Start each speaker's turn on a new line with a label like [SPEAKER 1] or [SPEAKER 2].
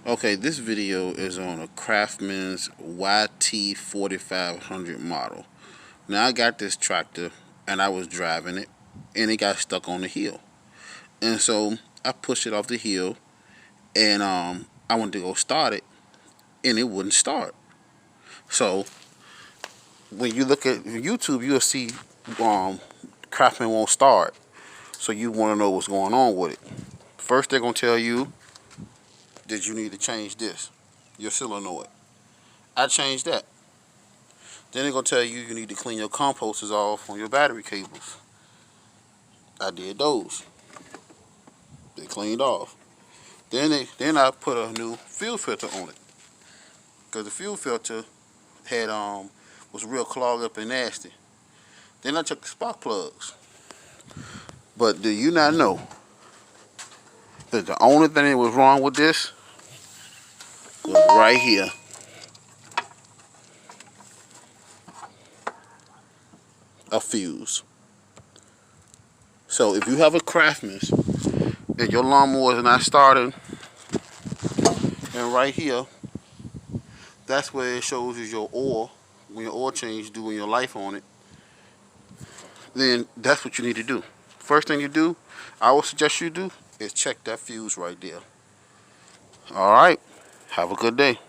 [SPEAKER 1] Okay, this video is on a Craftsman's yt4500 model. Now I got this tractor and I was driving it and it got stuck on the hill. And so I pushed it off the hill and I went to go start it and it wouldn't start. So when you look at YouTube, you'll see Craftsman won't start. So you want to know what's going on with it. First they're going to tell you that you need to change this, your solenoid. I changed that. Then they're going to tell you you need to clean your composters off on your battery cables. I did those. They cleaned off. Then I put a new fuel filter on it. Because the fuel filter had was real clogged up and nasty. Then I took the spark plugs. But do you not know that the only thing that was wrong with this was right here. A fuse. So if you have a Craftsman's and your lawnmower is not starting, and right here, that's where it shows you your oil, when your oil change doing your life on it, then that's what you need to do. First thing you do, I would suggest you do, is check that fuse right there. Alright, have a good day.